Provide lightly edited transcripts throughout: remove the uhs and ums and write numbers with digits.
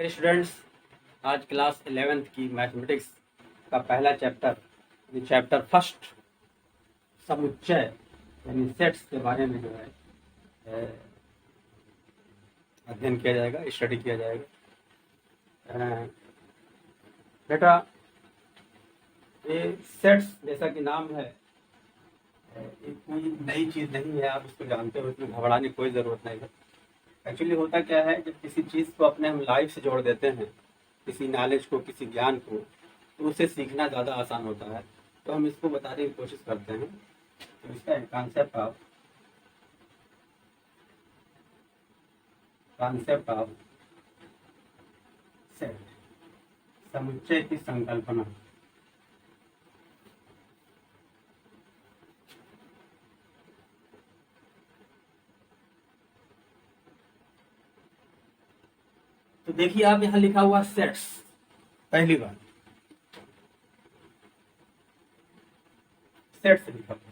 Students, आज class 11th की mathematics का पहला चैप्टर यानी चैप्टर फर्स्ट समुच्चय यानी सेट्स के बारे में जो है अध्ययन किया जाएगा, स्टडी किया जाएगा। बेटा, ये सेट्स जैसा कि नाम है, ये कोई नई चीज़ नहीं है। आप इसको जानते हो, इसमें घबराने की कोई ज़रूरत नहीं है। एक्चुअली होता क्या है, जब किसी चीज़ को अपने हम लाइफ से जोड़ देते हैं, किसी नॉलेज को, किसी ज्ञान को, तो उसे सीखना ज़्यादा आसान होता है। तो हम इसको बताने की कोशिश करते हैं। तो इसका कॉन्सेप्ट ऑफ सेट, समुच्चय की संकल्पना। तो देखिए, आप यहाँ लिखा हुआ सेट्स, पहली बार सेट्स लिखा हुआ,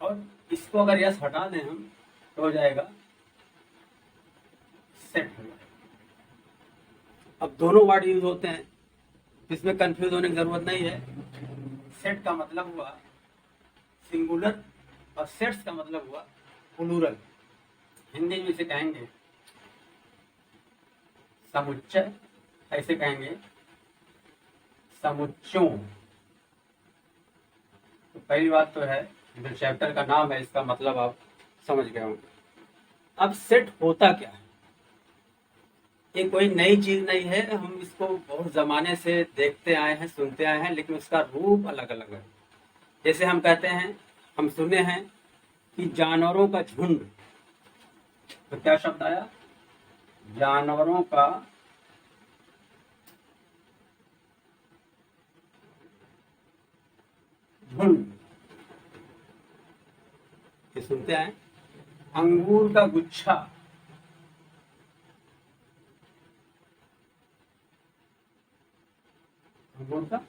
और इसको अगर यस हटा दें हम तो हो जाएगा सेट हो जाएगा। अब दोनों वर्ड यूज होते हैं, इसमें कंफ्यूज होने की जरूरत नहीं है। सेट का मतलब हुआ सिंगुलर और सेट्स का मतलब हुआ प्लूरल। हिंदी में इसे कहेंगे समुच्चय, ऐसे कहेंगे समुच्चयों। तो पहली बात तो है, जो चैप्टर का नाम है इसका मतलब आप समझ गए होंगे। अब सेट होता क्या है? ये कोई नई चीज नहीं है, हम इसको बहुत जमाने से देखते आए हैं, सुनते आए हैं, लेकिन उसका रूप अलग अलग है। जैसे हम कहते हैं, हम सुने हैं कि जानवरों का झुंड, तो क्या शब्द आया? जानवरों का झुंड। ये सुनते आए। अंगूर का गुच्छा, अंगूर का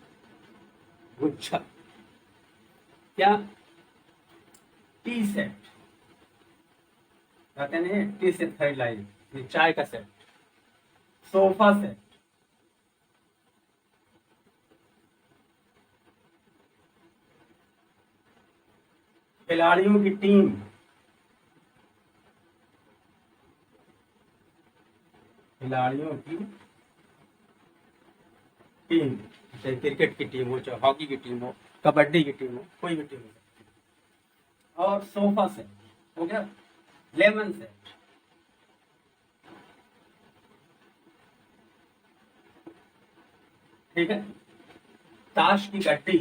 गुच्छा। क्या? टी सेट कहते हैं, टी सेट खरीद लाई, चाय का सेट। सोफा सेट, खिलाड़ियों की टीम, खिलाड़ियों की टीम, चाहे क्रिकेट की टीम हो, चाहे हॉकी की टीम हो, कबड्डी की टीम हो, कोई भी टीम हो सकती है। और सोफा सेट हो गया। लेमन सेट, ठीक है। ताश की गड्डी,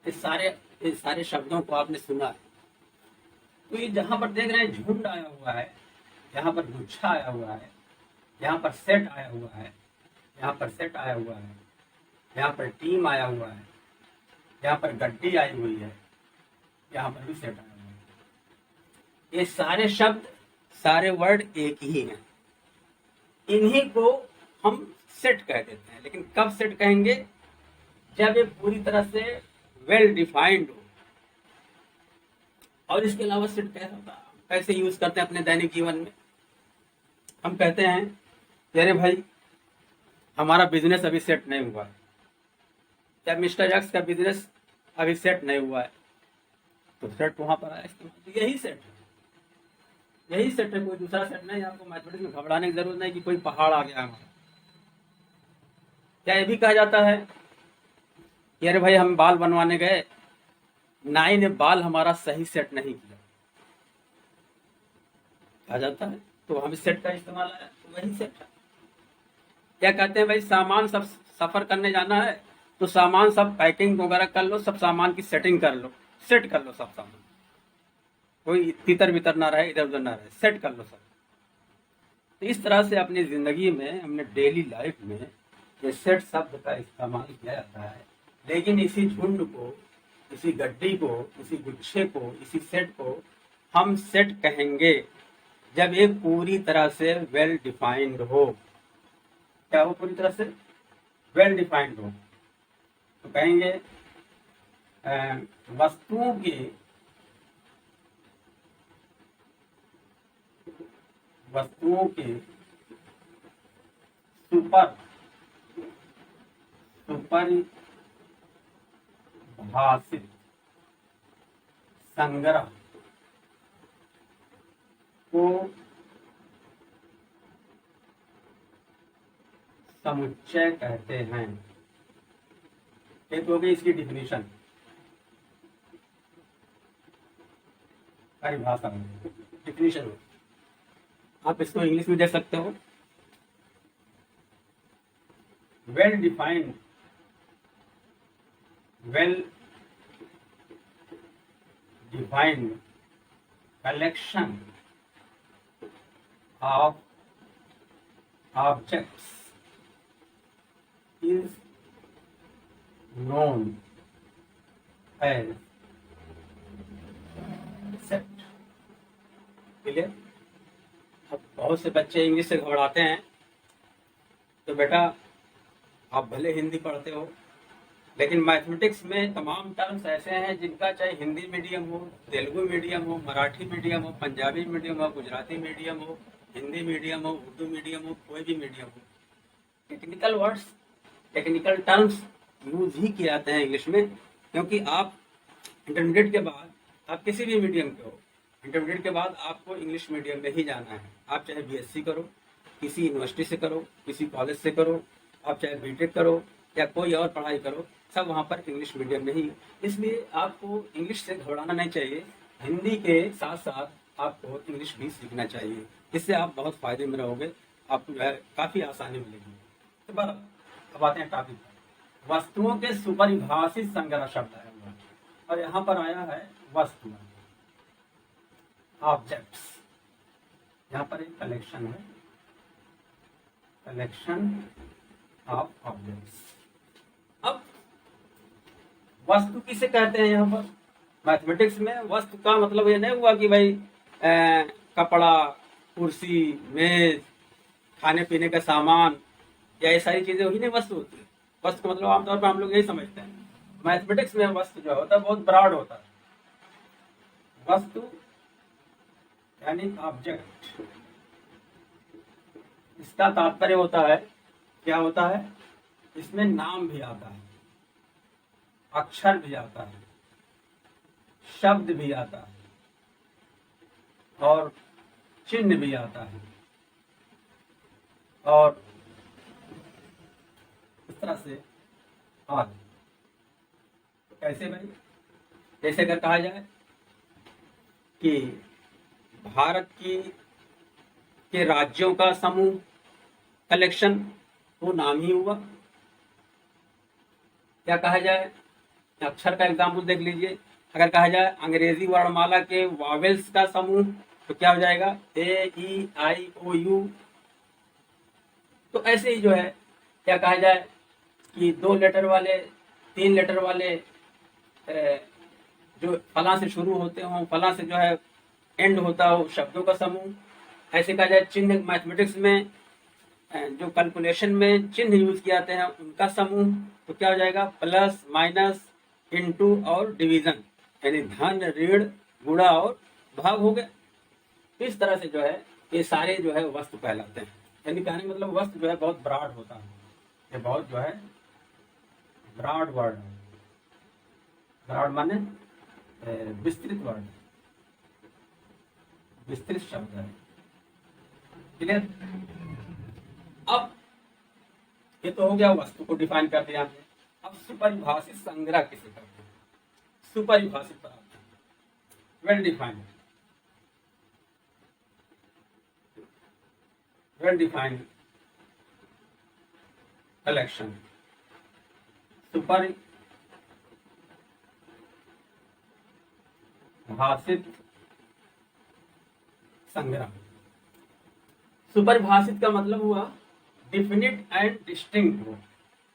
इस सारे शब्दों को आपने सुना है। तो ये जहां पर देख रहे हैं झुंड आया हुआ है, यहाँ पर गुच्छा आया हुआ है, यहाँ पर सेट आया हुआ है, यहाँ पर सेट आया हुआ है, यहाँ पर टीम आया हुआ है, यहाँ पर गड्डी आई हुई है, यहाँ पर भी सेट आया हुआ है। ये सारे शब्द, सारे वर्ड एक ही हैं। इन्हीं को हम सेट कह देते हैं। लेकिन कब सेट कहेंगे? जब ये पूरी तरह से वेल डिफाइंड हो। और इसके अलावा सेट कैसे यूज करते हैं अपने दैनिक जीवन में? हम कहते हैं, अरे भाई, हमारा बिजनेस अभी सेट नहीं हुआ है, या मिस्टर एक्स का बिजनेस अभी सेट नहीं हुआ है, तो सेट वहां पर आया इस्तेमाल। तो यही सेट है, यही सेट है, कोई दूसरा सेट नहीं। आपको मैथमेटिक्स में घबराने की जरूरत नहीं कि कोई पहाड़ आ गया हमारा। क्या ये भी कहा जाता है कि अरे भाई, हम बाल बनवाने गए, नाई ने बाल हमारा सही सेट नहीं किया, कहा जाता है। तो हम सेट का इस्तेमाल आया, तो वही सेट है। क्या कहते हैं भाई, सामान सब सफर करने जाना है, तो सामान सब पैकिंग वगैरह कर लो, सब सामान की सेटिंग कर लो, सेट कर लो सब सामान, कोई तितर बितर ना रहे, इधर उधर ना रहे, सेट कर लो सब। तो इस तरह से अपनी जिंदगी में, हमने डेली लाइफ में ये सेट शब्द का इस्तेमाल किया जाता है। लेकिन इसी झुंड को, इसी गड्डी को, इसी गुच्छे को, इसी सेट को हम सेट कहेंगे जब ये पूरी तरह से वेल डिफाइंड हो। क्या वो पूरी तरह से वेल डिफाइंड हो? तो कहेंगे वस्तुओं की वस्तुओं के सुपर सुपरिभाषित संग्रह को समुच्चय कहते हैं। एक हो गई इसकी डिफिनीशन, परिभाषा डिफिनीशन। आप इसको इंग्लिश में देख सकते हो, well defined collection of objects is known as set। Clear? अब बहुत से बच्चे इंग्लिश से घबराते हैं, तो बेटा आप भले हिंदी पढ़ते हो, लेकिन मैथमेटिक्स में तमाम टर्म्स ऐसे हैं जिनका चाहे हिंदी मीडियम हो, तेलुगु मीडियम हो, मराठी मीडियम हो, पंजाबी मीडियम हो, गुजराती मीडियम हो, हिंदी मीडियम हो, उर्दू मीडियम हो, कोई भी मीडियम हो, technical words, technical terms use ही किए जाते हैं इंग्लिश में। क्योंकि आप इंटरमीडिएट के बाद, आप किसी भी मीडियम के हो, इंटरमीडिएट के बाद आपको इंग्लिश मीडियम में ही जाना है। आप चाहे बीएससी करो, किसी यूनिवर्सिटी से करो, किसी कॉलेज से करो, आप चाहे बीटेक करो या कोई और पढ़ाई करो, सब वहाँ पर इंग्लिश मीडियम में ही। इसलिए आपको इंग्लिश से घबराना नहीं चाहिए, हिंदी के साथ साथ आपको इंग्लिश भी सीखना चाहिए। इससे आप बहुत फायदे में रहोगे, आपको जो है काफ़ी आसानी मिलेगी। तो बस अब आते हैं टॉपिक पर। वस्तुओं के सुपरिभाषित संग्रह शब्द है और यहाँ पर आया है वस्तु, ऑब्जेक्ट्स। यहाँ पर एक कलेक्शन है, कलेक्शन ऑफ ऑब्जेक्ट्स। अब वस्तु किसे कहते हैं? यहाँ पर मैथमेटिक्स में वस्तु का मतलब ये नहीं हुआ कि भाई कपड़ा, कुर्सी, मेज, खाने पीने का सामान या ये सारी चीजें वही नहीं वस्तु होती है। वस्तु का मतलब आमतौर पर हम लोग यही समझते हैं। मैथमेटिक्स में वस्तु जो होता है बहुत ब्रॉड होता है। वस्तु यानी ऑब्जेक्ट, इसका तात्पर्य होता है, क्या होता है? इसमें नाम भी आता है, अक्षर भी आता है, शब्द भी आता है और चिन्ह भी आता है, और इस तरह से आदि। कैसे भाई? जैसे अगर कहा जाए कि भारत के राज्यों का समूह, कलेक्शन, वो नाम ही हुआ। क्या कहा जाए? अक्षर का एग्जाम्पल देख लीजिए। अगर कहा जाए अंग्रेजी वर्णमाला के वावेल्स का समूह, तो क्या हो जाएगा? AEIOU। तो ऐसे ही जो है, क्या कहा जाए कि 2 लेटर वाले, 3 लेटर वाले जो फला से शुरू होते हों, फला से जो है एंड होता हो, शब्दों का समूह। ऐसे कहा जाए चिन्ह, मैथमेटिक्स में जो कैलकुलेशन में चिन्ह यूज किए जाते हैं उनका समूह, तो क्या हो जाएगा? प्लस, माइनस, इनटू और डिवीजन, यानी धन, ऋण, गुणा और भाग हो गए। इस तरह से जो है ये सारे जो है वस्तु कहलाते हैं। यानी कहने का मतलब वस्तु जो है बहुत ब्रॉड होता है, ये बहुत जो है ब्रॉड वर्ड है। ब्रॉड माने विस्तृत वर्ड, विस्तृत शब्द है। क्लियर? अब ये तो हो गया, वस्तु को डिफाइन कर दिया हमने। अब सुपरिभाषित संग्रह किसे कहते हैं? सुपरिभाषित पर आते हैं। Well defined, well defined collection, सुपरिभाषित संग्रह। सुपरिभाषित का मतलब हुआ डिफिनिट एंड डिस्टिंक्ट हो।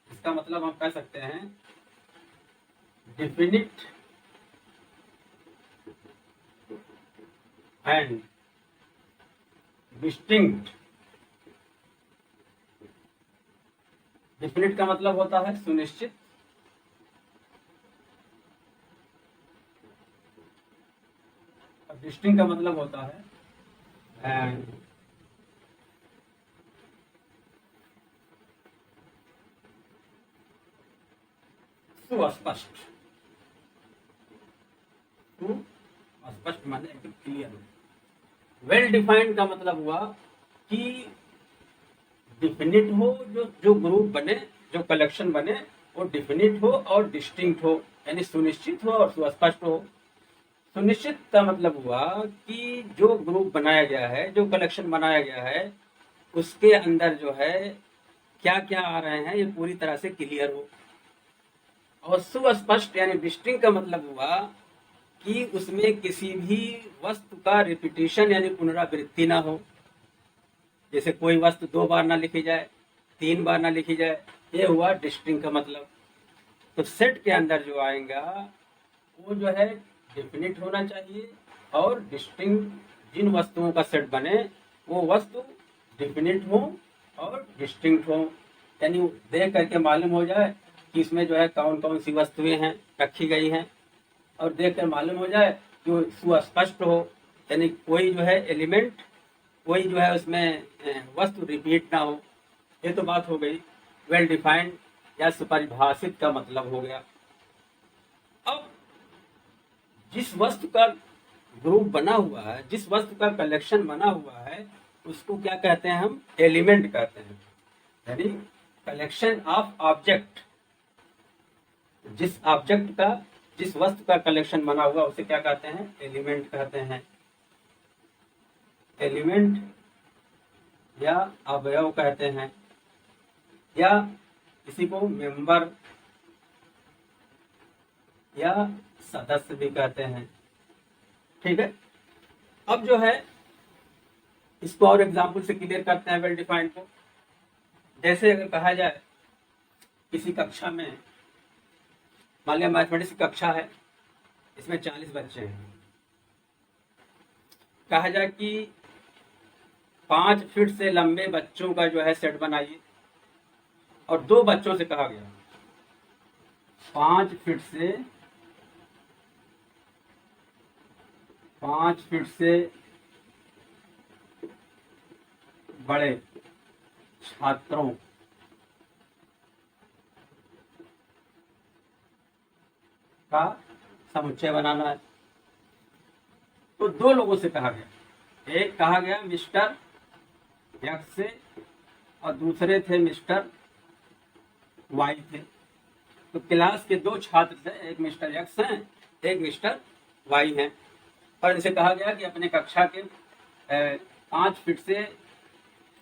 इसका मतलब हम कह सकते हैं डिफिनिट एंड डिस्टिंक्ट। डिफिनिट का मतलब होता है सुनिश्चित, और डिस्टिंक्ट का मतलब होता है सुस्पष्ट। सुस्पष्ट माने एकदम क्लियर। वेल डिफाइंड का मतलब हुआ कि डिफिनिट हो, जो ग्रुप बने, जो कलेक्शन बने, वो डिफिनिट हो और डिस्टिंक्ट हो, यानी सुनिश्चित हो और सुस्पष्ट हो। सुनिश्चित का मतलब हुआ कि जो ग्रुप बनाया गया है, जो कलेक्शन बनाया गया है, उसके अंदर जो है क्या क्या आ रहे हैं ये पूरी तरह से क्लियर हो। और सुस्पष्ट यानी डिस्टिंक्ट का मतलब हुआ कि उसमें किसी भी वस्तु का रिपीटिशन यानी पुनरावृत्ति ना हो। जैसे कोई वस्तु 2 बार ना लिखी जाए, 3 बार ना लिखी जाए, ये हुआ डिस्टिंक्ट का मतलब। तो सेट के अंदर जो आएगा वो जो है डेफिनिट होना चाहिए और डिस्टिंक्ट। जिन वस्तुओं का सेट बने वो वस्तु डेफिनिट हो और डिस्टिंक्ट हो, यानी देख करके मालूम हो जाए कि इसमें जो है कौन कौन सी वस्तुएं हैं रखी गई हैं, और देख कर मालूम हो जाए कि वो सुस्पष्ट हो, यानी कोई जो है एलिमेंट, कोई जो है उसमें वस्तु रिपीट ना हो। ये तो बात हो गई वेल डिफाइंड या सुपरिभाषित का मतलब हो गया। अब जिस वस्तु का ग्रुप बना हुआ है, जिस वस्तु का कलेक्शन बना हुआ है, उसको क्या कहते हैं? हम एलिमेंट कहते हैं, यानी कलेक्शन ऑफ ऑब्जेक्ट। जिस ऑब्जेक्ट का, जिस वस्तु का कलेक्शन बना हुआ उसे क्या कहते हैं? एलिमेंट कहते हैं। एलिमेंट या अवयव कहते हैं, या किसी को मेंबर या सदस्य भी कहते हैं। ठीक है। अब जो है इसको और एग्जाम्पल से क्लियर करते हैं वेल डिफाइंड को। जैसे अगर कहा जाए किसी कक्षा में, मान लिया मैथमेटिक्स की कक्षा है, इसमें 40 बच्चे हैं, कहा जाए कि 5 फीट से लंबे बच्चों का जो है सेट बनाइए, और 2 बच्चों से कहा गया 5 फीट से बड़े छात्रों का समुच्चय बनाना है। तो 2 लोगों से कहा गया, एक कहा गया मिस्टर एक्स से और दूसरे थे मिस्टर वाई थे। तो क्लास के 2 छात्र थे, एक मिस्टर एक्स हैं, एक मिस्टर वाई हैं, और इनसे कहा गया कि अपने कक्षा के 5 फीट से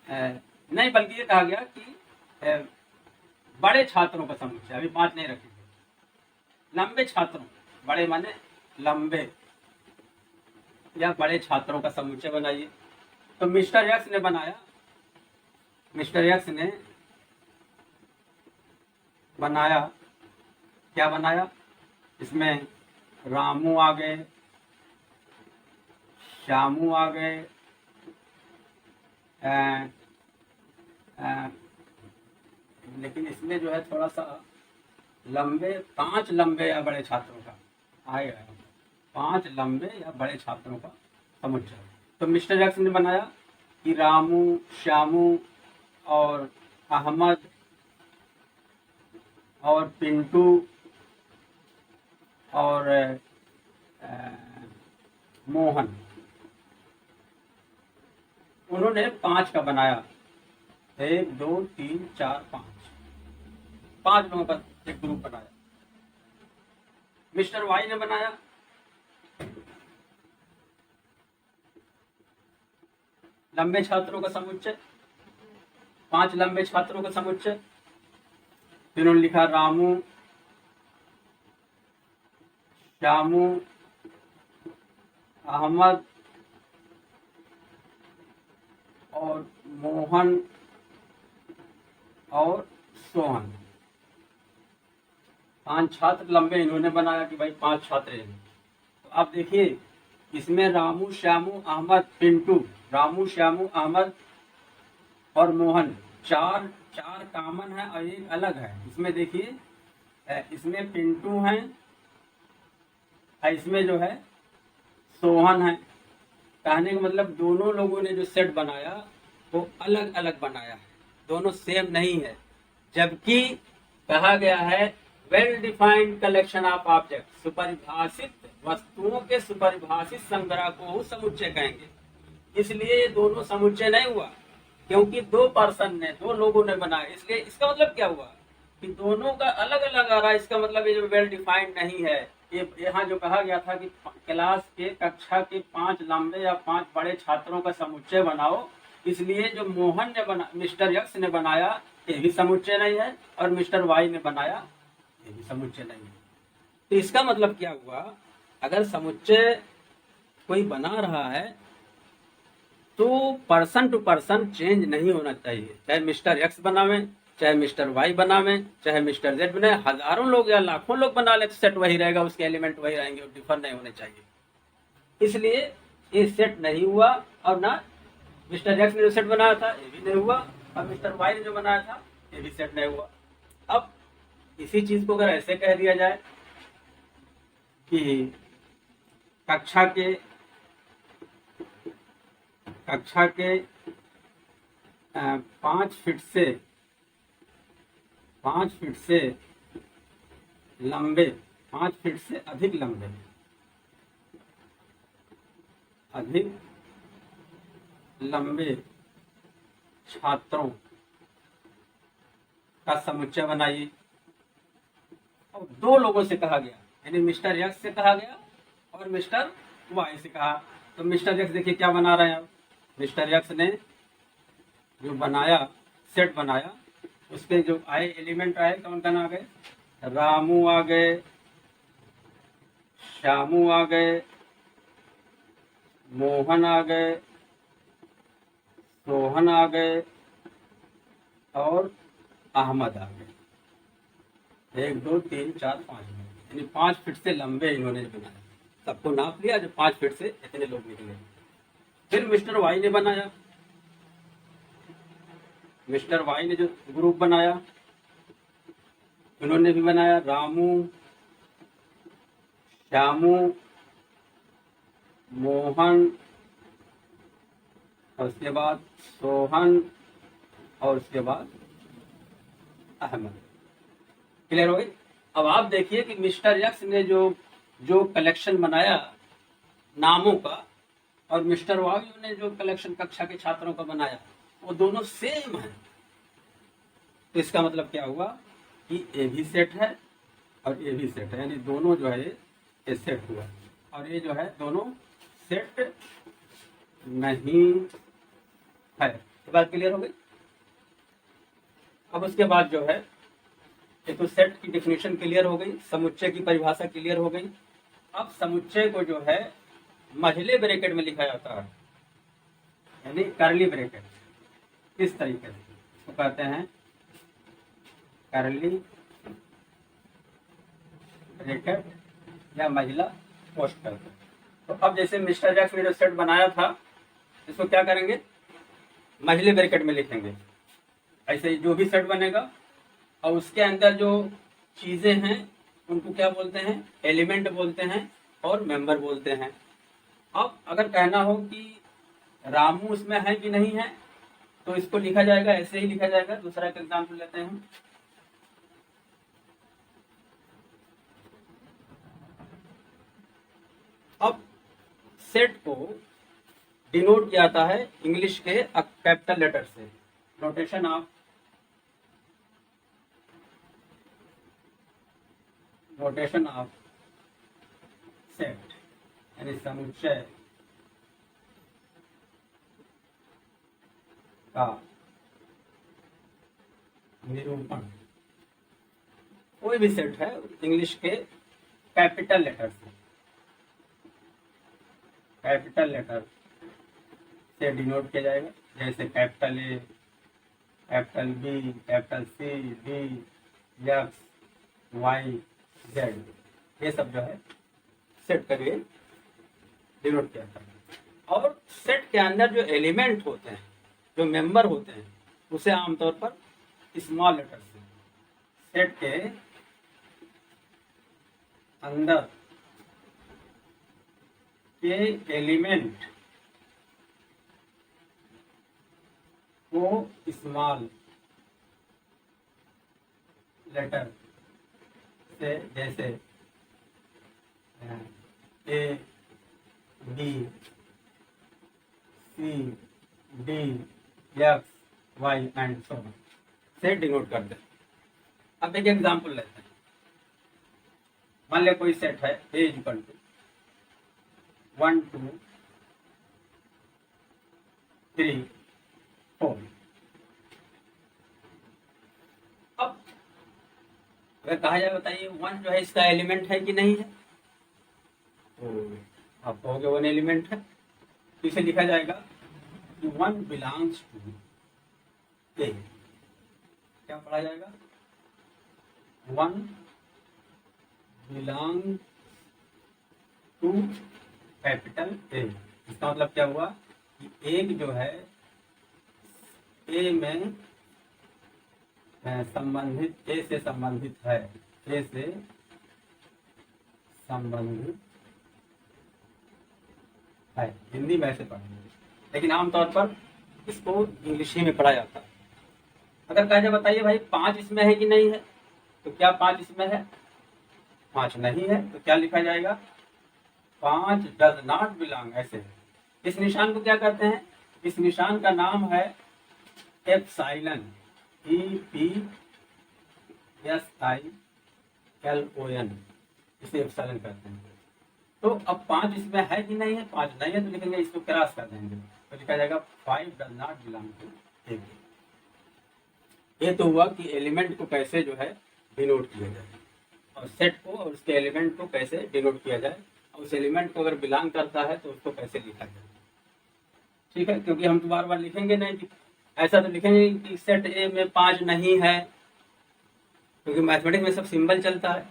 नहीं, बल्कि ये कहा गया कि बड़े छात्रों का समुच्चय, अभी 5 नहीं रखेंगे, लंबे छात्रों, बड़े माने लंबे या बड़े छात्रों का समुच्चय बनाइए। तो मिस्टर एक्स ने बनाया, मिस्टर एक्स ने बनाया, क्या बनाया? इसमें रामू आ गए, श्यामू आ गए, लेकिन इसमें जो है थोड़ा सा लंबे, 5 लंबे या बड़े छात्रों का आएगा, 5 लंबे या बड़े छात्रों का समुच्चय। तो मिस्टर एक्स ने बनाया कि रामू, श्यामू और अहमद और पिंटू और मोहन, उन्होंने 5 का बनाया, 1 2 3 4 5 लोगों का एक ग्रुप बनाया। मिस्टर वाई ने बनाया लंबे छात्रों का समुच्चय, 5 लंबे छात्रों का समुच्चय। फिर उन्होंने लिखा रामू, श्यामू, अहमद और मोहन और सोहन। 5 छात्र लंबे इन्होंने बनाया कि भाई 5 छात्र हैं। तो आप देखिए इसमें रामू, श्यामू, अहमद, पिंटू, रामू, श्यामू, अहमद और मोहन, 4 कॉमन है और 1 अलग है। इसमें देखिए इसमें पिंटू हैं, इसमें जो है सोहन है। कहने का मतलब दोनों लोगों ने जो सेट बनाया वो अलग अलग बनाया है, दोनों सेम नहीं है। जबकि कहा गया है well defined collection of object, सुपरिभाषित वस्तुओं के सुपरिभाषित संग्रह को समुच्चय कहेंगे। इसलिए ये दोनों समुच्चय नहीं हुआ, क्योंकि दो पर्सन ने, दो लोगों ने बनाया, इसलिए इसका मतलब क्या हुआ कि दोनों का अलग अलग आ रहा है। इसका मतलब ये जो वेल डिफाइंड नहीं है। ये यहाँ जो कहा गया था कि क्लास के, कक्षा के 5 लंबे या 5 बड़े छात्रों का समुच्चय बनाओ, इसलिए जो मोहन ने बना, मिस्टर यक्स ने बनाया, ये भी समुच्चय नहीं है, और मिस्टर वाई ने बनाया, ये भी समुच्चय नहीं है। तो इसका मतलब क्या हुआ, अगर समुच्चय कोई बना रहा है तो पर्सन टू पर्सन चेंज नहीं होना चाहिए। चाहे मिस्टर एक्स बनावे, चाहे मिस्टर वाई बनावे, चाहे मिस्टर जेड बनाए, हजारों लोग या लाखों लोग बना ले तो सेट वही रहेगा, उसके एलिमेंट वही रहेंगे, और डिफर नहीं होने चाहिए। इसलिए ये सेट नहीं हुआ, और ना मिस्टर एक्स ने जो सेट बनाया था ये भी नहीं हुआ, और मिस्टर वाई ने जो बनाया था ये भी सेट नहीं हुआ। अब इसी चीज को अगर ऐसे कह दिया जाए कि कक्षा के 5 फीट से लंबे, 5 फीट से अधिक लंबे छात्रों का समुच्चय बनाइए। और दो लोगों से कहा गया, यानी मिस्टर यक्स से कहा गया और मिस्टर वाई से कहा। तो मिस्टर यक्स देखिए क्या बना रहे हैं। मिस्टर यक्स ने जो बनाया, सेट बनाया, उसके जो आए एलिमेंट आए, कौन कौन आ गए, रामू आ गए, श्यामू आ गए, मोहन आ गए, सोहन आ गए, और अहमद आ गए। 1 2 3 4 5, यानी 5 फीट से लंबे इन्होंने बनाया। सबको नाप लिया, जो 5 फीट से इतने लोग निकले। फिर मिस्टर वाई ने बनाया, मिस्टर वाई ने जो ग्रुप बनाया, उन्होंने भी बनाया रामू, श्यामू, मोहन, और उसके बाद सोहन, और उसके बाद अहमद। क्लियर हो गई। अब आप देखिए कि मिस्टर यक्स ने जो कलेक्शन बनाया नामों का, और मिस्टर वाई ने जो कलेक्शन कक्षा के छात्रों का बनाया, वो दोनों सेम है। तो इसका मतलब क्या हुआ कि ए भी सेट है और ए भी सेट है, यानी दोनों जो है ये सेट हुआ, और ये जो है दोनों सेट नहीं है। ये बात क्लियर हो गई। अब उसके बाद जो है, ये तो सेट की डेफिनेशन क्लियर हो गई, समुच्चय की परिभाषा क्लियर हो गई। अब समुच्चय को जो है मझले ब्रैकेट में लिखा जाता है, यानी करली ब्रैकेट। किस तरीके से तो कहते हैं, करली ब्रैकेट या महिला पोस्टल। तो अब जैसे मिस्टर जैक्स ने जो सेट बनाया था, इसको क्या करेंगे, मझले ब्रैकेट में लिखेंगे। ऐसे जो भी सेट बनेगा, और उसके अंदर जो चीजें हैं उनको क्या बोलते हैं, एलिमेंट बोलते हैं और मेंबर बोलते हैं। अब अगर कहना हो कि रामू उसमें है कि नहीं है, तो इसको लिखा जाएगा, ऐसे ही लिखा जाएगा। दूसरा एक एग्जाम्पल लेते हैं हम। अब सेट को डिनोट किया जाता है इंग्लिश के कैपिटल लेटर से। नोटेशन ऑफ सेट, यानी समुच्चय का निरूपण। कोई भी सेट है इंग्लिश के कैपिटल लेटर से डिनोट किया जाएगा, जैसे capital A, capital B, capital C, D, X, Y, Z, ये सब जो है सेट का डिनोट किया जाता है। और सेट के अंदर जो एलिमेंट होते हैं, जो मेंबर होते हैं, उसे आमतौर पर स्मॉल लेटर से, सेट के अंदर के एलिमेंट को स्मॉल लेटर जैसे जैसे A B C D X Y and so on से डिनोट करते हैं। अब एक एग्जांपल लेते हैं। मान लिया कोई सेट है ए इक्वल टू 1 2 3 4। अब अगर कहा जाए बताइए 1 जो है इसका एलिमेंट है कि नहीं है, तो आप कहोगे 1 एलिमेंट है, तो इसे लिखा जाएगा कि 1 बिलोंग्स टू ए। क्या पढ़ा जाएगा? 1 बिलोंग टू कैपिटल ए। इसका मतलब क्या हुआ कि एक जो है ए में संबंधित, ए से संबंधित है, ए से संबंधित है। हिंदी में ऐसे पढ़ेंगे, लेकिन आमतौर पर इसको इंग्लिश ही में पढ़ा जाता है। अगर कहा जाए बताइए भाई 5 इसमें है कि नहीं है, तो क्या 5 इसमें है? 5 नहीं है, तो क्या लिखा जाएगा? 5 डज नॉट बिलोंग। ऐसे इस निशान को क्या कहते हैं? इस निशान का नाम है एप्सिलॉन, EPSILON, इसे एप्सिलॉन कहते हैं। तो अब 5 इसमें है कि नहीं है? 5 नहीं है, तो लिखेंगे इसको क्रॉस कर देंगे, तो लिखा जाएगा 5 डज नॉट बिलोंग टू ए। ये तो हुआ कि एलिमेंट को कैसे जो है डिनोट किया जाए, और सेट को और उसके एलिमेंट को कैसे डिनोट किया जाए, और उस एलिमेंट को अगर बिलोंग करता है तो उसको कैसे लिखा जाए। ठीक है, क्योंकि हम तो बार बार लिखेंगे नहीं कि ऐसा तो लिखेंगे कि सेट ए में 5 नहीं है, क्योंकि मैथमेटिक्स में सब सिंबल चलता है,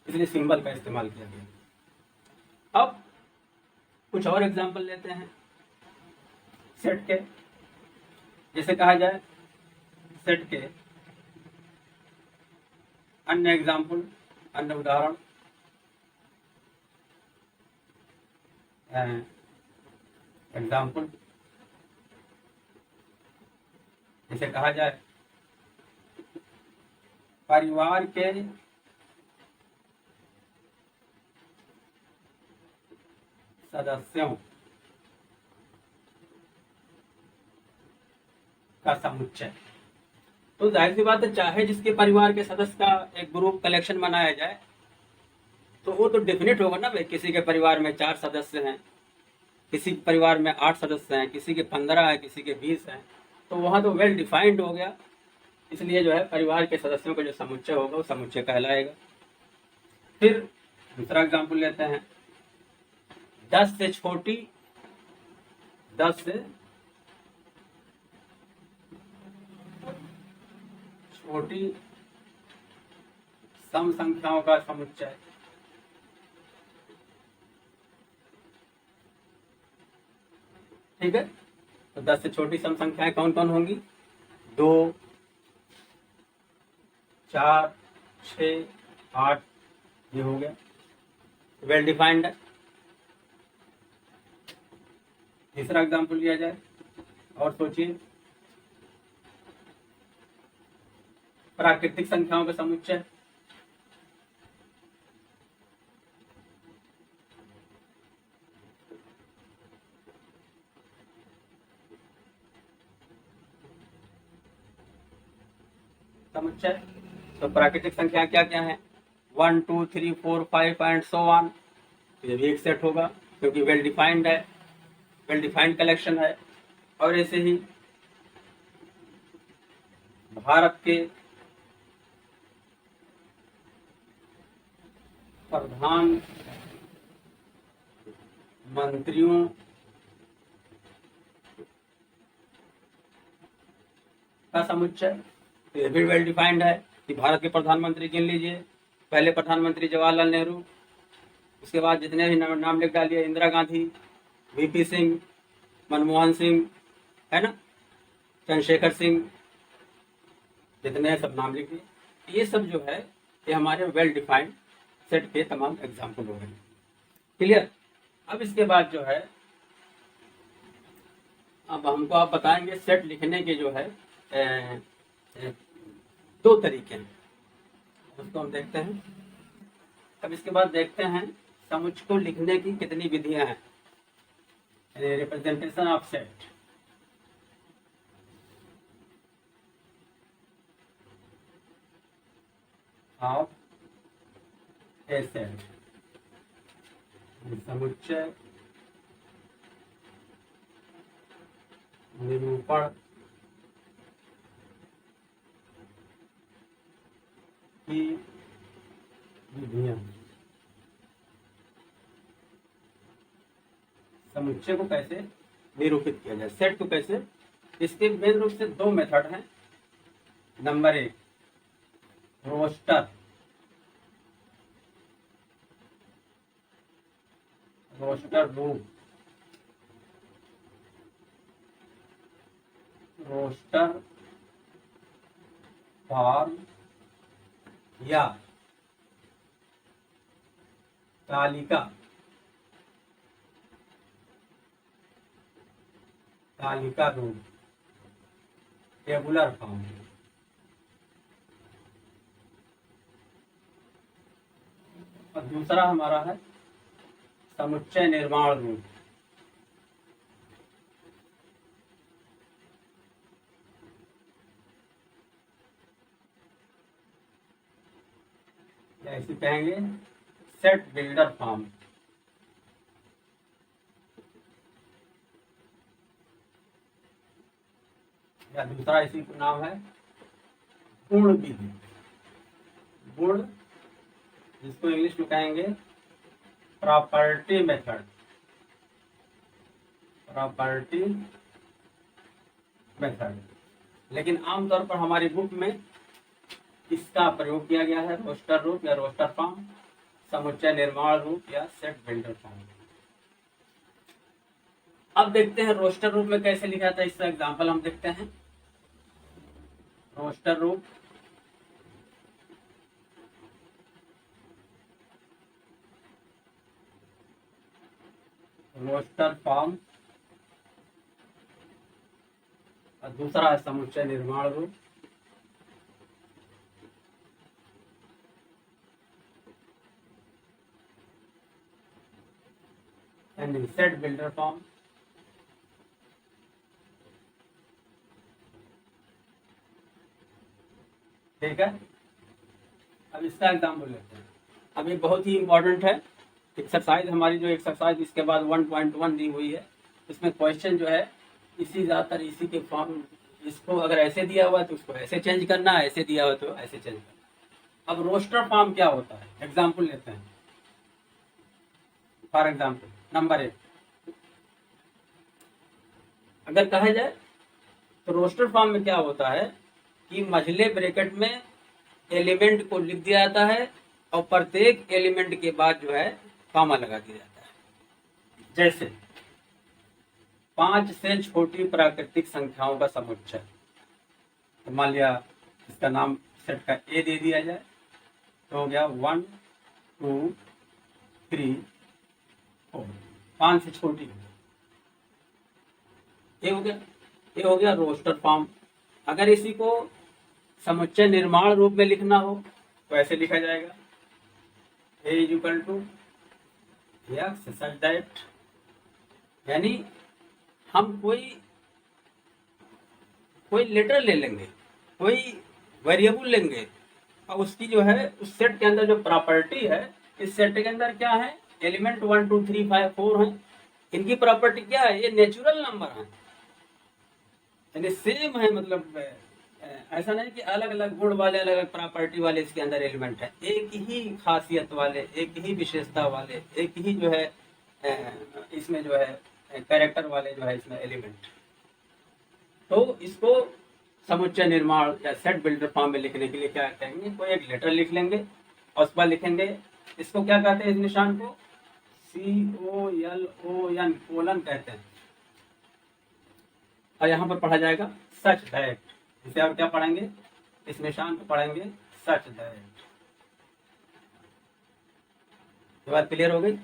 इसलिए सिंबल का इस्तेमाल किया गया। अब कुछ और एग्जांपल लेते हैं सेट के। जैसे कहा जाए सेट के अन्य एग्जांपल, अन्य उदाहरण, एग्जांपल जैसे कहा जाए परिवार के सदस्यों का समुच्चय। तो जाहिर सी बात है, चाहे जिसके परिवार के सदस्य का एक ग्रुप कलेक्शन बनाया जाए, तो वो तो डेफिनेट होगा ना भाई। किसी के परिवार में 4 सदस्य हैं, किसी के परिवार में 8 सदस्य हैं, किसी के 15 है, किसी के 20 हैं, तो वहाँ तो वेल डिफाइंड हो गया। इसलिए जो है परिवार के सदस्यों का जो समुच्चय होगा वो समुच्चय कहलाएगा। फिर दूसरा एग्जाम्पल लेते हैं, 10 से छोटी, 10 से छोटी सम संख्याओं का समुच्चय। ठीक है, तो 10 से छोटी सम संख्याएं कौन कौन होंगी? 2, 4, 6, 8, ये हो गया, वेल डिफाइंड है। तीसरा एग्जाम्पल लिया जाए, और सोचिए प्राकृतिक संख्याओं का समुच्चय। तो प्राकृतिक संख्या क्या क्या है? 1 2 3 4 5 एंड सो ऑन। ये भी एक सेट होगा, क्योंकि वेल डिफाइंड है, वेल डिफाइंड कलेक्शन है। और ऐसे ही भारत के प्रधान मंत्रियों का समुच्चय, तो ये भी वेल डिफाइंड है कि भारत के प्रधानमंत्री गिन लीजिए। पहले प्रधानमंत्री जवाहरलाल नेहरू, उसके बाद जितने भी नाम लिख डालिए, इंदिरा गांधी, वीपी सिंह, मनमोहन सिंह, है ना, चंद्रशेखर सिंह, जितने सब नाम लिखिए। ये सब जो है ये हमारे वेल डिफाइंड सेट के तमाम एग्जाम्पल हो गए। क्लियर? अब इसके बाद जो है, अब हमको आप बताएंगे सेट लिखने के जो है 2 तरीके हैं। उसको हम देखते हैं। अब इसके बाद देखते हैं समुच्चय को लिखने की कितनी विधियां हैं, representation of set. Of A set, समुच्चय निरूपण की विधियां। समुच्चय को कैसे निरूपित किया जाए, सेट को कैसे, इसके मेन रूप से दो मेथड हैं। नंबर एक, रोस्टर, रोस्टर रूप, रोस्टर फॉर्म या तालिका, तालिका रूप, टेबुलर फॉर्म। और दूसरा हमारा है समुच्चय निर्माण रूप। या इसे कहेंगे सेट बिल्डर फॉर्म। या दूसरा इसी का नाम है गुण विधि, गुण, जिसको इंग्लिश में कहेंगे प्रॉपर्टी मेथड, प्रॉपर्टी मेथड। लेकिन आमतौर पर हमारी बुक में इसका प्रयोग किया गया है रोस्टर रूप या रोस्टर फॉर्म, समुच्चय निर्माण रूप या सेट बिल्डर फॉर्म। अब देखते हैं रोस्टर रूप में कैसे लिखा था, इसका एग्जांपल हम देखते हैं। रोस्टर रूप, रोस्टर फॉर्म, और दूसरा है समुच्चय निर्माण रूप। And set builder form. ठीक है, अब इसका एग्जाम्पल लेते हैं। अब ये बहुत ही इंपॉर्टेंट है एक्सरसाइज, हमारी जो एक्सरसाइज इसके बाद 1.1 दी हुई है, इसमें क्वेश्चन जो है इसी ज्यादातर इसी के फॉर्म, इसको अगर ऐसे दिया हुआ है तो उसको ऐसे चेंज करना है, ऐसे दिया हुआ तो ऐसे चेंज करना। अब रोस्टर फॉर्म क्या होता है, एग्जाम्पल लेते हैं। फॉर एग्जाम्पल नंबर 1, अगर कहा जाए तो रोस्टर फॉर्म में क्या होता है कि मझले ब्रैकेट में एलिमेंट को लिख दिया जाता है और प्रत्येक एलिमेंट के बाद जो है कॉमा लगा दिया जाता है। जैसे 5 से छोटी प्राकृतिक संख्याओं का समुच्चय, तो मान लिया इसका नाम सेट का ए दे दिया जाए, तो हो गया 1 2 3 4, 5 से छोटी, ये हो गया, ये हो गया रोस्टर फॉर्म। अगर इसी को समुच्चय निर्माण रूप में लिखना हो तो ऐसे लिखा जाएगा, A is equal to x such that, यानी हम कोई लेटर ले लेंगे, कोई वेरिएबल लेंगे और उसकी जो है उस सेट के अंदर जो प्रॉपर्टी है, इस सेट के अंदर क्या है, एलिमेंट 1 2 3 5 4 है, इनकी प्रॉपर्टी क्या है, ये नेचुरल नंबर है, यानी सेम है। मतलब ऐसा नहीं कि अलग अलग गुण वाले, अलग अलग प्रॉपर्टी वाले इसके अंदर एलिमेंट है, एक ही खासियत वाले, एक ही विशेषता वाले, एक ही जो है इसमें जो है कैरेक्टर वाले जो है इसमें एलिमेंट। तो इसको समुच्चय निर्माण या सेट बिल्डर फॉर्म में लिखने के लिए क्या करेंगे, कोई एक लेटर लिख लेंगे और उस पर लिखेंगे, इसको क्या कहते हैं, इस निशान को COLON, कोलन कहते हैं। और यहाँ पर पढ़ा जाएगा सच दैट, इसे आप क्या पढ़ेंगे, इस निशान को पढ़ेंगे सच दैट। ये बात क्लियर हो गई।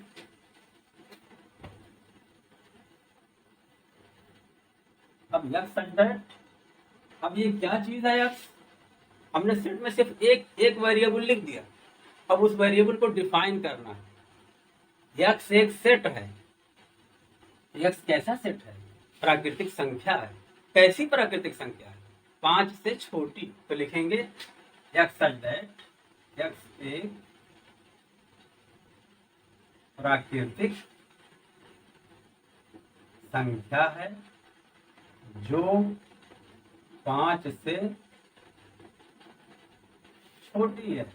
अब यक्स सच दैट, अब ये क्या चीज है यक्स, हमने सेट में सिर्फ एक एक वेरिएबल लिख दिया। अब उस वेरिएबल को डिफाइन करना है। एक्स एक सेट है। एक्स कैसा सेट है? प्राकृतिक संख्या है। कैसी प्राकृतिक संख्या है? 5 से छोटी। तो लिखेंगे एक्स सच दैट एक्स एक प्राकृतिक संख्या है जो 5 से छोटी है।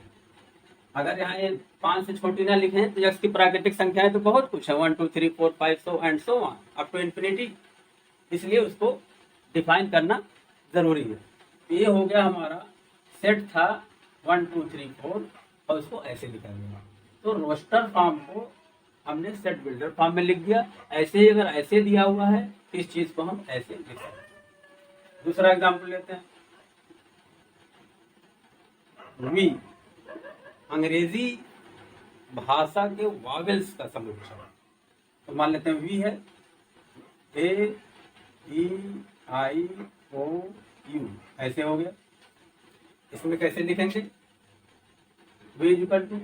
अगर यहाँ ये 5 से छोटी ना लिखें तो एक्स की प्राकृतिक संख्या है तो बहुत कुछ है, 1 2 3 4 5 so and so on up to infinity. इसलिए उसको डिफाइन करना जरूरी है। ये हो गया हमारा सेट था 1 2 3 4 और उसको ऐसे लिखा गया। तो रोस्टर फॉर्म को हमने सेट बिल्डर फॉर्म में लिख दिया। ऐसे ही अगर ऐसे दिया हुआ है तो इस चीज को हम ऐसे लिख सकते हैं। दूसरा एग्जाम्पल लेते हैं। वी अंग्रेजी भाषा के वावेल्स का समुच्चय। तो मान लेते हैं वी है ए ई आई ओ यू, ऐसे हो गया। इसमें कैसे लिखेंगे? वी इक्वल टू,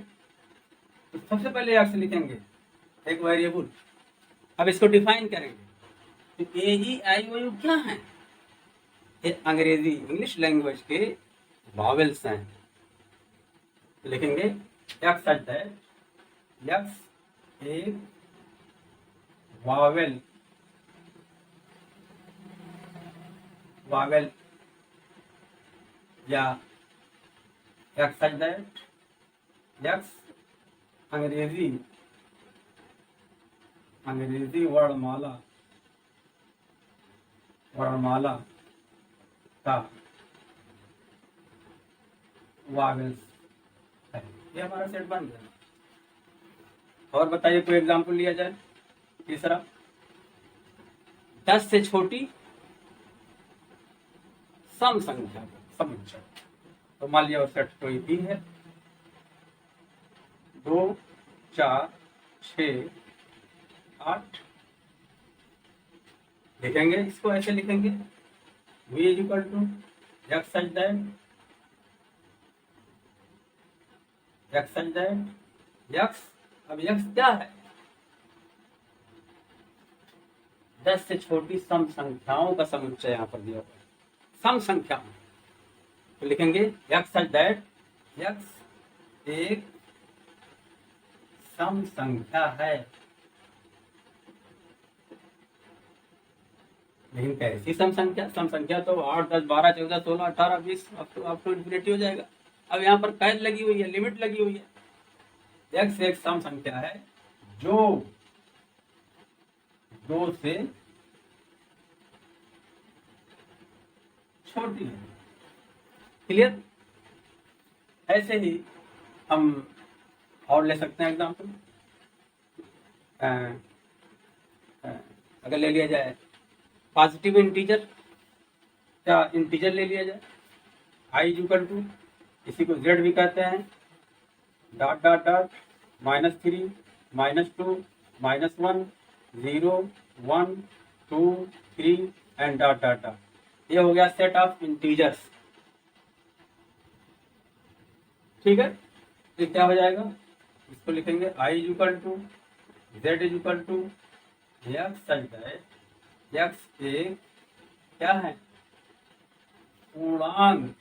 तो सबसे पहले एक्स लिखेंगे एक वेरिएबल। अब इसको डिफाइन करेंगे। तो ए ई आई ओ यू क्या है? ये अंग्रेजी इंग्लिश लैंग्वेज के वावेल्स हैं। लिखेंगे एक्स सच दैट एक्स एक वावेल वावेल या एक्स सच दैट एक्स अंग्रेजी वर्णमाला का वावेल्स है। ये हमारा सेट बन गया। और बताइए कोई एग्जांपल लिया जाए। तीसरा 10 से छोटी सम संख्या का समुच्चय। तो मान लिया सेट कोई भी है 2 4 6 8। लिखेंगे इसको ऐसे लिखेंगे v is equal to x such that X. अब एक्स क्या है? 10 से छोटी सम संख्याओं का समुच्चय यहाँ पर दिया हुआ है, सम संख्या। तो लिखेंगे एक्स सच दैट एक्स एक सम संख्या है। लेकिन कैसी सम संख्या? सम संख्या तो 8 10 12 14 16 18 20 अब तो इन्फिनिटी हो जाएगा। अब यहाँ पर कैद लगी हुई है, लिमिट लगी हुई है। एक्स एक सम संख्या है जो 2 से छोटी है। क्लियर? ऐसे ही हम और ले सकते हैं एग्जाम्पल। अगर ले लिया जाए पॉजिटिव इंटीजर, क्या इंटीजर ले लिया जाए आई इक्वल टू, इसी को जेड भी कहते हैं, dot dot dot -3 -2 -1 0 1 2 3 and dot dot dot. ये हो गया सेट ऑफ इंटीजर्स। ठीक है, ये क्या हो जाएगा? इसको लिखेंगे I equal to Z equal to x such that x एक क्या है? पूर्णांक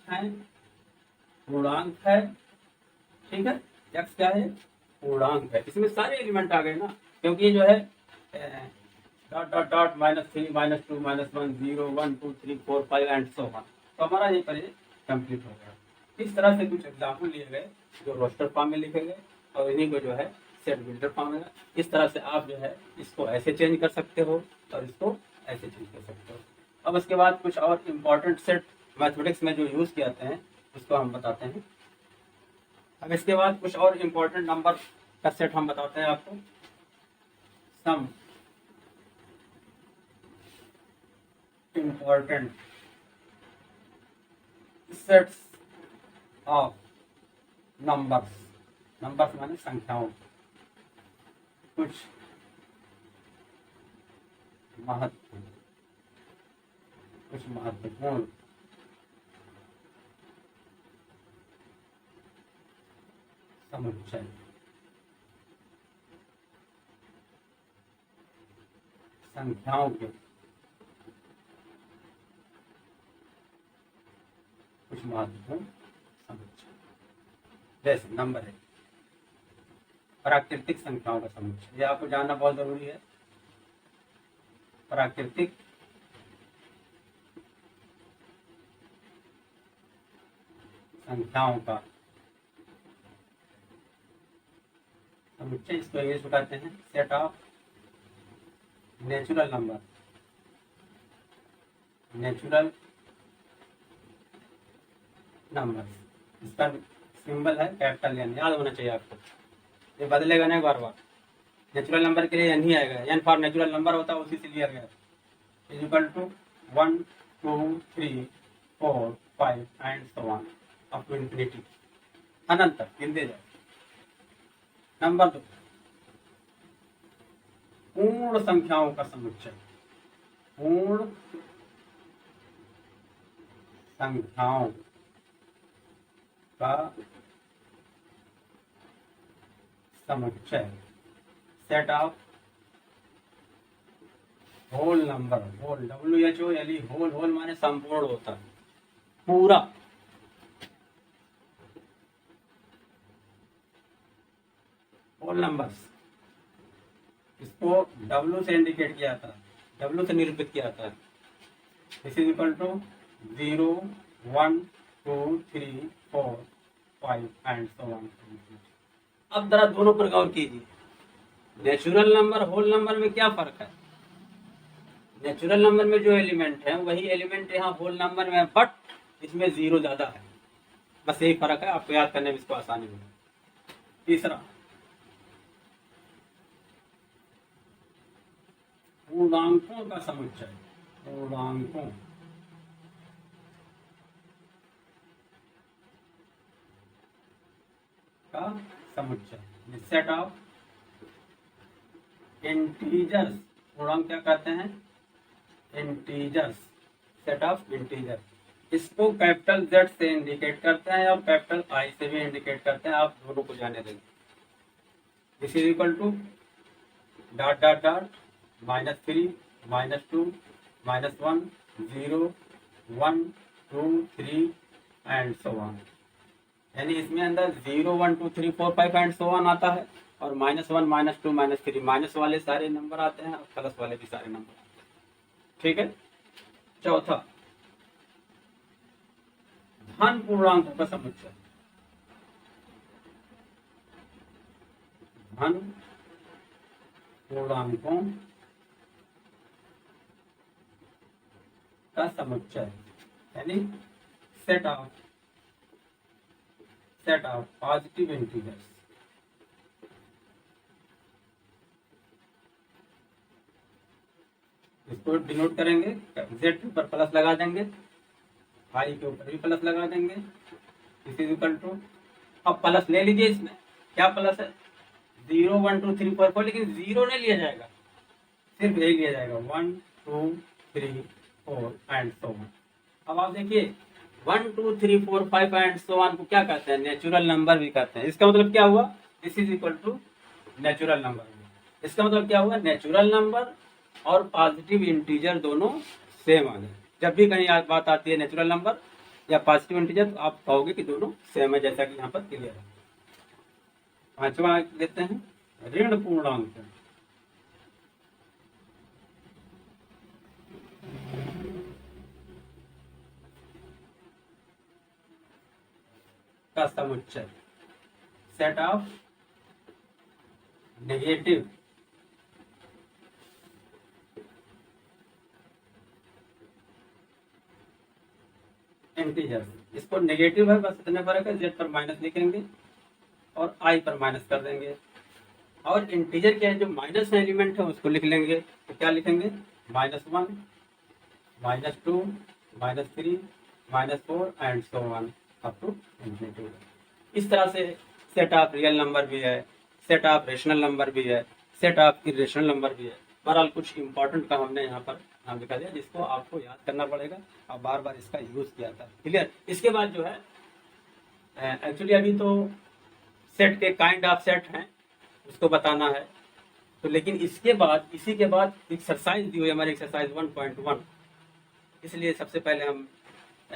है। ठीक है, एक्स क्या है? पूर्णांक है। इसमें सारे एलिमेंट आ गए ना, क्योंकि ये जो है dot dot dot -3 -2 -1 0 1 2 3 4 5 and so on. तो हमारा ये पर कंप्लीट हो गया। इस तरह से कुछ एग्जाम्पल लिए गए जो रोस्टर फॉर्म में लिखे गए और इन्हीं को जो है सेट बिल्डर फॉर्म में। इस तरह से आप जो है इसको ऐसे चेंज कर सकते हो और इसको ऐसे चेंज कर सकते हो। अब उसके बाद कुछ और इम्पोर्टेंट सेट मैथमेटिक्स में जो यूज किए जाते हैं उसको हम बताते हैं। अब इसके बाद कुछ और इम्पोर्टेंट नंबर का सेट हम बताते हैं आपको। Some important sets of numbers माने संख्याओं। कुछ महत्वपूर्ण समुच्चय। संख्याओं के कुछ महत्वपूर्ण समुच्चय, जैसे नंबर है, प्राकृतिक संख्याओं का समुच्चय, ये आपको जानना बहुत जरूरी है। प्राकृतिक संख्याओं का समुच्चय, इसको इंग्लिश में कहते हैं set of natural number. Natural number, इसका सिंबल है कैपिटल एन, याद होना चाहिए आपको, ये बदलेगा नहीं बार बार। नेचुरल नंबर के लिए एन ही आएगा, एन फॉर नेचुरल नंबर होता है, उसी से लिया गया। Equal to 1 2 3 4 5 and so on up to infinity, अनंत तक गिनते जाओ। नंबर 2, पूर्ण संख्याओं का समुच्चय। पूर्ण संख्याओं का समुच्चय, set of whole number. Whole, WHOLE, whole, whole माने संपूर्ण होता है, पूरा। होल नंबर्स, इसको W से इंडिकेट किया जाता है, W से निरूपित किया जाता है। This is equal to 0 1 2 3 4 5 and so on. अब जरा दोनों पर गौर कीजिए, नेचुरल नंबर होल नंबर में क्या फर्क है। नेचुरल नंबर में जो एलिमेंट है वही एलिमेंट यहाँ होल नंबर में है, बट इसमें 0 ज्यादा है, बस यही फर्क है, आपको याद करने में इसको आसानी होगी। तीसरा, पूर्णांकों का समुच्चय। पूर्णांकों का समुच्चय, सेट ऑफ इंटीजर्स। पूर्णांक क्या कहते हैं, इंटीजर्स, सेट ऑफ इंटीजर। इसको कैपिटल Z से इंडिकेट करते हैं और कैपिटल I से भी इंडिकेट करते हैं, आप दोनों को जाने देंगे। This is equal to dot dot dot -3 -2 -1 0 1 2 3 and so on. यानी इसमें अंदर 0 1 2 3 4 5 एंड सो ऑन आता है, और -1 -2 -3, माइनस वाले सारे नंबर आते हैं और प्लस वाले भी सारे नंबर आते हैं। ठीक है। चौथा, धन पूर्णांकों का समुच्चय। धन पूर्णांकों का समुच्चय, यानी सेट ऑफ पॉजिटिव इंटीजर्स। इसको डिनोट करेंगे, Z के ऊपर प्लस लगा देंगे, I के ऊपर भी प्लस लगा देंगे। इस इज इक्वल टू, अब प्लस ले लीजिए, इसमें क्या प्लस है 0 1 2 3 4 4, लेकिन 0 नहीं लिया जाएगा, सिर्फ यही लिया जाएगा 1 2 3 4 एंड सो ऑन। अब आप देखिए 1 2 3 4 5 एंड सो ऑन को क्या कहते हैं, नेचुरल नंबर भी कहते हैं। इसका मतलब क्या हुआ, this is equal to natural number. इसका मतलब क्या हुआ, नेचुरल नंबर और पॉजिटिव इंटीजर दोनों सेम आ गए। जब भी कहीं बात आती है नेचुरल नंबर या पॉजिटिव इंटीजर, तो आप कहोगे कि दोनों सेम है, जैसा कि यहाँ पर क्लियर है। पांचवा लेते हैं, ऋण पूर्णांक का समुच्चय, सेट ऑफ नेगेटिव इंटीजर। इसको नेगेटिव है, बस इतने फर्क है, Z पर माइनस लिखेंगे और I पर माइनस कर देंगे, और इंटीजर के जो माइनस एलिमेंट है उसको लिख लेंगे। तो क्या लिखेंगे, -1 -2 -3 -4 and so on up to infinity. इस तरह से सेट ऑफ रियल नंबर भी है, सेट ऑफ रेशनल नंबर भी है, सेट ऑफ इरेशनल नंबर भी है। बहरहाल कुछ इंपॉर्टेंट का हमने यहाँ पर नाम लिखा दिया, जिसको आपको याद करना पड़ेगा और बार बार इसका यूज किया था। क्लियर। इसके बाद जो है एक्चुअली अभी तो सेट के काइंड ऑफ सेट हैं उसको बताना है। तो लेकिन इसके बाद, इसी के बाद एक्सरसाइज दी हुई हमारी एक्सरसाइज 1.1, इसलिए सबसे पहले हम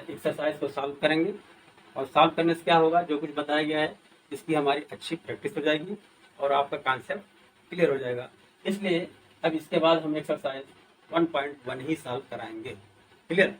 एक्सरसाइज को सॉल्व करेंगे और सॉल्व करने से क्या होगा, जो कुछ बताया गया है इसकी हमारी अच्छी प्रैक्टिस हो जाएगी और आपका कॉन्सेप्ट क्लियर हो जाएगा। इसलिए अब इसके बाद हम एक्सरसाइज 1.1 ही सॉल्व कराएंगे। क्लियर।